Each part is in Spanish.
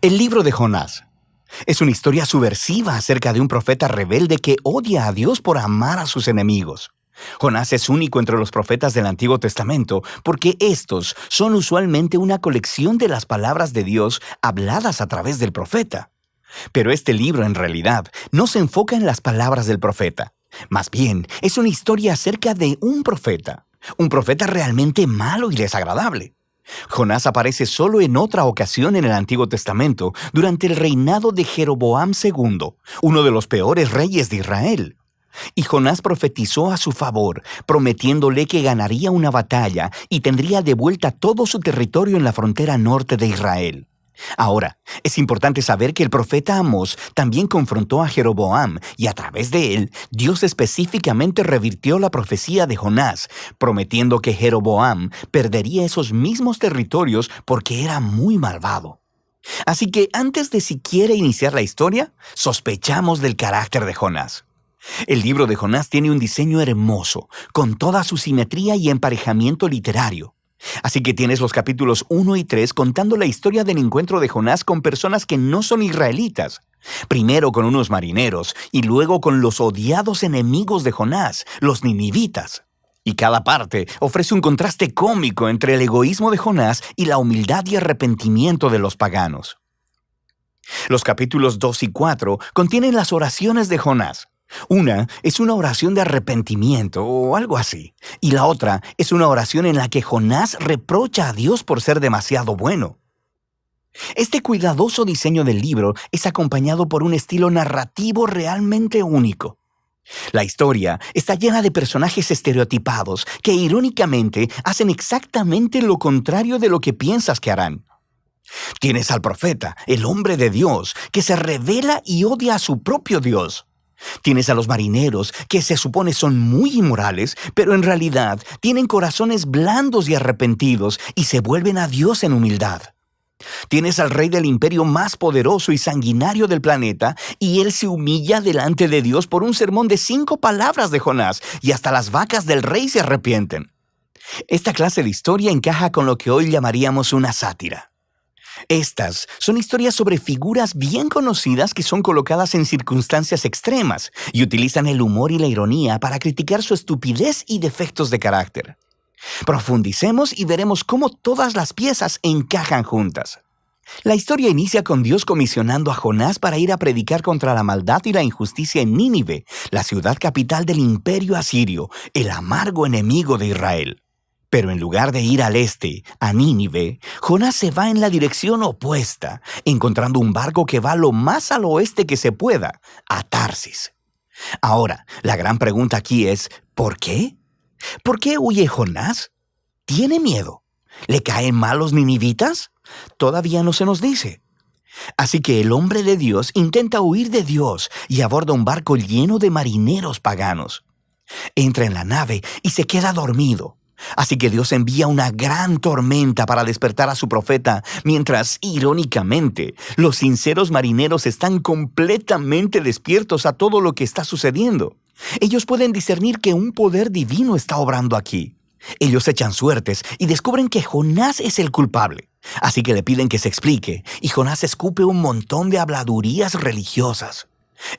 El libro de Jonás es una historia subversiva acerca de un profeta rebelde que odia a Dios por amar a sus enemigos. Jonás es único entre los profetas del Antiguo Testamento porque estos son usualmente una colección de las palabras de Dios habladas a través del profeta. Pero este libro en realidad no se enfoca en las palabras del profeta. Más bien, es una historia acerca de un profeta realmente malo y desagradable. Jonás aparece solo en otra ocasión en el Antiguo Testamento, durante el reinado de Jeroboam II, uno de los peores reyes de Israel. Y Jonás profetizó a su favor, prometiéndole que ganaría una batalla y tendría de vuelta todo su territorio en la frontera norte de Israel. Ahora, es importante saber que el profeta Amós también confrontó a Jeroboam y a través de él, Dios específicamente revirtió la profecía de Jonás, prometiendo que Jeroboam perdería esos mismos territorios porque era muy malvado. Así que antes de siquiera iniciar la historia, sospechamos del carácter de Jonás. El libro de Jonás tiene un diseño hermoso, con toda su simetría y emparejamiento literario. Así que tienes los capítulos 1 y 3 contando la historia del encuentro de Jonás con personas que no son israelitas. Primero con unos marineros y luego con los odiados enemigos de Jonás, los ninivitas. Y cada parte ofrece un contraste cómico entre el egoísmo de Jonás y la humildad y arrepentimiento de los paganos. Los capítulos 2 y 4 contienen las oraciones de Jonás. Una es una oración de arrepentimiento o algo así, y la otra es una oración en la que Jonás reprocha a Dios por ser demasiado bueno. Este cuidadoso diseño del libro es acompañado por un estilo narrativo realmente único. La historia está llena de personajes estereotipados que irónicamente hacen exactamente lo contrario de lo que piensas que harán. Tienes al profeta, el hombre de Dios, que se revela y odia a su propio Dios. Tienes a los marineros, que se supone son muy inmorales, pero en realidad tienen corazones blandos y arrepentidos y se vuelven a Dios en humildad. Tienes al rey del imperio más poderoso y sanguinario del planeta, y él se humilla delante de Dios por un sermón de 5 palabras de Jonás, y hasta las vacas del rey se arrepienten. Esta clase de historia encaja con lo que hoy llamaríamos una sátira. Estas son historias sobre figuras bien conocidas que son colocadas en circunstancias extremas y utilizan el humor y la ironía para criticar su estupidez y defectos de carácter. Profundicemos y veremos cómo todas las piezas encajan juntas. La historia inicia con Dios comisionando a Jonás para ir a predicar contra la maldad y la injusticia en Nínive, la ciudad capital del imperio asirio, el amargo enemigo de Israel. Pero en lugar de ir al este, a Nínive, Jonás se va en la dirección opuesta, encontrando un barco que va lo más al oeste que se pueda, a Tarsis. Ahora, la gran pregunta aquí es, ¿por qué? ¿Por qué huye Jonás? ¿Tiene miedo? ¿Le caen mal los ninivitas? Todavía no se nos dice. Así que el hombre de Dios intenta huir de Dios y aborda un barco lleno de marineros paganos. Entra en la nave y se queda dormido. Así que Dios envía una gran tormenta para despertar a su profeta, mientras, irónicamente, los sinceros marineros están completamente despiertos a todo lo que está sucediendo. Ellos pueden discernir que un poder divino está obrando aquí. Ellos echan suertes y descubren que Jonás es el culpable. Así que le piden que se explique, y Jonás escupe un montón de habladurías religiosas.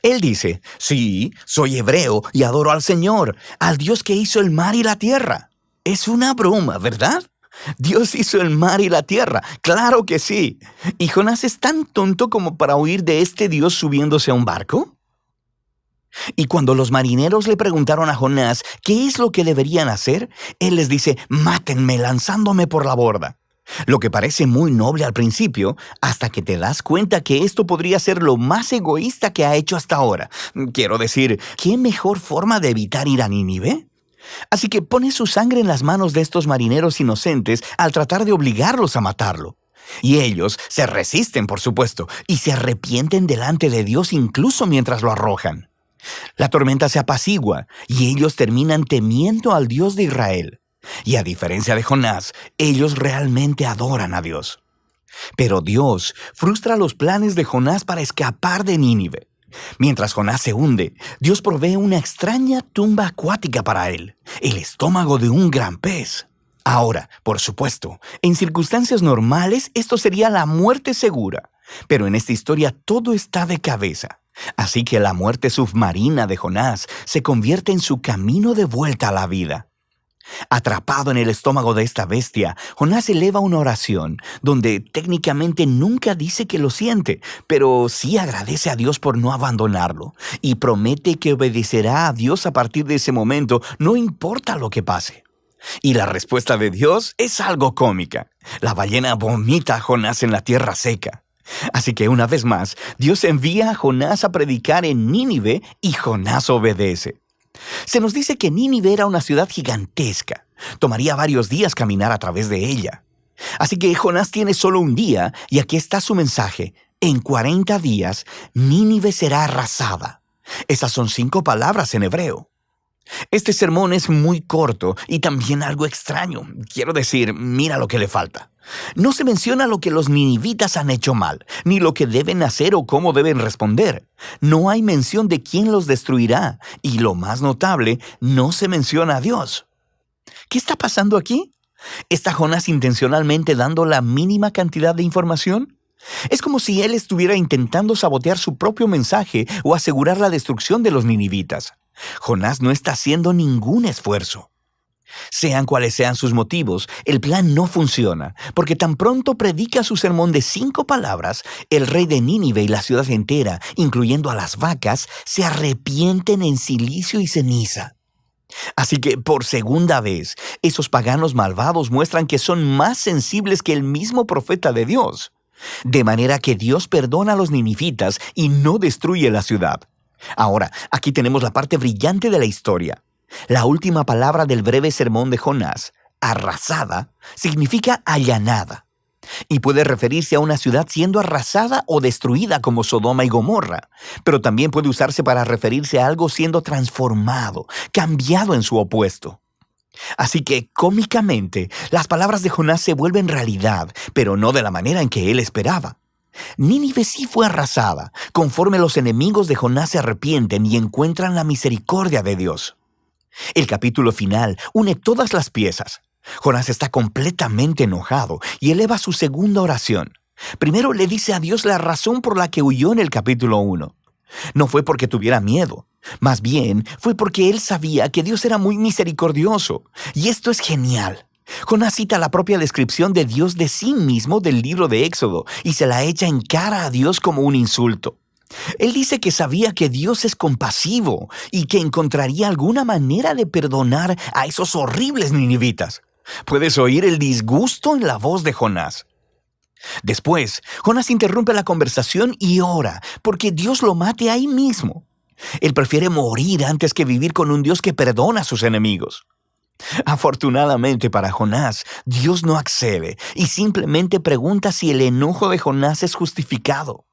Él dice, sí, soy hebreo y adoro al Señor, al Dios que hizo el mar y la tierra. Es una broma, ¿verdad? Dios hizo el mar y la tierra, claro que sí. ¿Y Jonás es tan tonto como para huir de este Dios subiéndose a un barco? Y cuando los marineros le preguntaron a Jonás qué es lo que deberían hacer, él les dice, mátenme lanzándome por la borda. Lo que parece muy noble al principio, hasta que te das cuenta que esto podría ser lo más egoísta que ha hecho hasta ahora. Quiero decir, ¿qué mejor forma de evitar ir a Nínive? Así que pone su sangre en las manos de estos marineros inocentes al tratar de obligarlos a matarlo. Y ellos se resisten, por supuesto, y se arrepienten delante de Dios incluso mientras lo arrojan. La tormenta se apacigua y ellos terminan temiendo al Dios de Israel. Y a diferencia de Jonás, ellos realmente adoran a Dios. Pero Dios frustra los planes de Jonás para escapar de Nínive. Mientras Jonás se hunde, Dios provee una extraña tumba acuática para él, el estómago de un gran pez. Ahora, por supuesto, en circunstancias normales esto sería la muerte segura, Pero en esta historia todo está de cabeza. Así que la muerte submarina de Jonás se convierte en su camino de vuelta a la vida. Atrapado en el estómago de esta bestia, Jonás eleva una oración donde técnicamente nunca dice que lo siente, pero sí agradece a Dios por no abandonarlo y promete que obedecerá a Dios a partir de ese momento, no importa lo que pase. Y la respuesta de Dios es algo cómica. La ballena vomita a Jonás en la tierra seca. Así que una vez más, Dios envía a Jonás a predicar en Nínive y Jonás obedece. Se nos dice que Nínive era una ciudad gigantesca. Tomaría varios días caminar a través de ella. Así que Jonás tiene solo un día y aquí está su mensaje. En 40 días, Nínive será arrasada. Esas son 5 palabras en hebreo. Este sermón es muy corto y también algo extraño. Quiero decir, mira lo que le falta. No se menciona lo que los ninivitas han hecho mal, ni lo que deben hacer o cómo deben responder. No hay mención de quién los destruirá, y lo más notable, no se menciona a Dios. ¿Qué está pasando aquí? ¿Está Jonás intencionalmente dando la mínima cantidad de información? Es como si él estuviera intentando sabotear su propio mensaje o asegurar la destrucción de los ninivitas. Jonás no está haciendo ningún esfuerzo. Sean cuales sean sus motivos, el plan no funciona, porque tan pronto predica su sermón de 5 palabras, el rey de Nínive y la ciudad entera, incluyendo a las vacas, se arrepienten en silicio y ceniza. Así que, por segunda vez, esos paganos malvados muestran que son más sensibles que el mismo profeta de Dios. De manera que Dios perdona a los ninivitas y no destruye la ciudad. Ahora, aquí tenemos la parte brillante de la historia. La última palabra del breve sermón de Jonás, arrasada, significa allanada, y puede referirse a una ciudad siendo arrasada o destruida como Sodoma y Gomorra, pero también puede usarse para referirse a algo siendo transformado, cambiado en su opuesto. Así que, cómicamente, las palabras de Jonás se vuelven realidad, pero no de la manera en que él esperaba. Nínive sí fue arrasada, conforme los enemigos de Jonás se arrepienten y encuentran la misericordia de Dios. El capítulo final une todas las piezas. Jonás está completamente enojado y eleva su segunda oración. Primero le dice a Dios la razón por la que huyó en el capítulo 1. No fue porque tuviera miedo, más bien fue porque él sabía que Dios era muy misericordioso. Y esto es genial. Jonás cita la propia descripción de Dios de sí mismo del libro de Éxodo y se la echa en cara a Dios como un insulto. Él dice que sabía que Dios es compasivo y que encontraría alguna manera de perdonar a esos horribles ninivitas. Puedes oír el disgusto en la voz de Jonás. Después, Jonás interrumpe la conversación y ora porque Dios lo mate ahí mismo. Él prefiere morir antes que vivir con un Dios que perdona a sus enemigos. Afortunadamente para Jonás, Dios no accede y simplemente pregunta si el enojo de Jonás es justificado.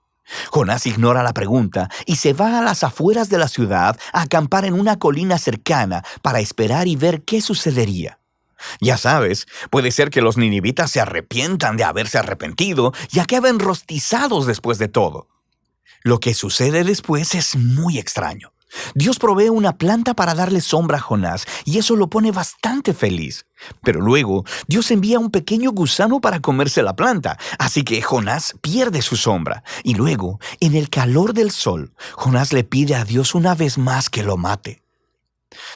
Jonás ignora la pregunta y se va a las afueras de la ciudad a acampar en una colina cercana para esperar y ver qué sucedería. Ya sabes, puede ser que los ninivitas se arrepientan de haberse arrepentido y acaben rostizados después de todo. Lo que sucede después es muy extraño. Dios provee una planta para darle sombra a Jonás y eso lo pone bastante feliz. Pero luego, Dios envía un pequeño gusano para comerse la planta, así que Jonás pierde su sombra. Y luego, en el calor del sol, Jonás le pide a Dios una vez más que lo mate.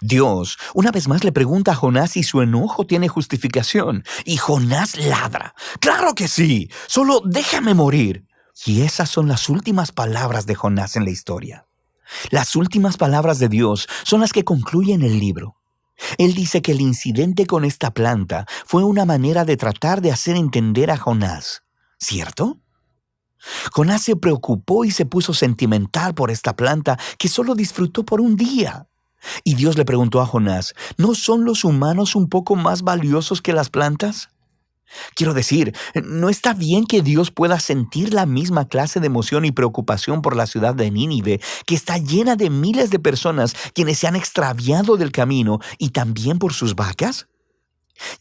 Dios una vez más le pregunta a Jonás si su enojo tiene justificación, y Jonás ladra. ¡Claro que sí! ¡Solo déjame morir! Y esas son las últimas palabras de Jonás en la historia. Las últimas palabras de Dios son las que concluyen el libro. Él dice que el incidente con esta planta fue una manera de tratar de hacer entender a Jonás, ¿cierto? Jonás se preocupó y se puso sentimental por esta planta que solo disfrutó por un día. Y Dios le preguntó a Jonás, ¿no son los humanos un poco más valiosos que las plantas? Quiero decir, ¿no está bien que Dios pueda sentir la misma clase de emoción y preocupación por la ciudad de Nínive, que está llena de miles de personas quienes se han extraviado del camino y también por sus vacas?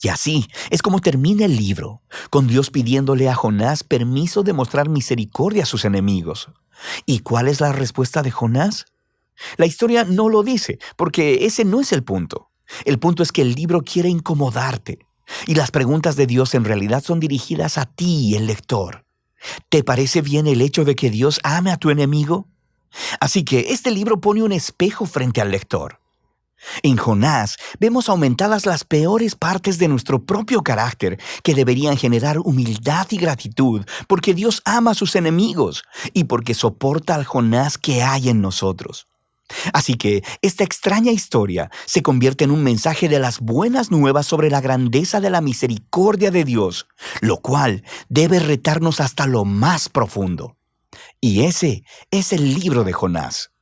Y así es como termina el libro, con Dios pidiéndole a Jonás permiso de mostrar misericordia a sus enemigos. ¿Y cuál es la respuesta de Jonás? La historia no lo dice, porque ese no es el punto. El punto es que el libro quiere incomodarte. Y las preguntas de Dios en realidad son dirigidas a ti, el lector. ¿Te parece bien el hecho de que Dios ame a tu enemigo? Así que este libro pone un espejo frente al lector. En Jonás vemos aumentadas las peores partes de nuestro propio carácter que deberían generar humildad y gratitud porque Dios ama a sus enemigos y porque soporta al Jonás que hay en nosotros. Así que esta extraña historia se convierte en un mensaje de las buenas nuevas sobre la grandeza de la misericordia de Dios, lo cual debe retarnos hasta lo más profundo. Y ese es el libro de Jonás.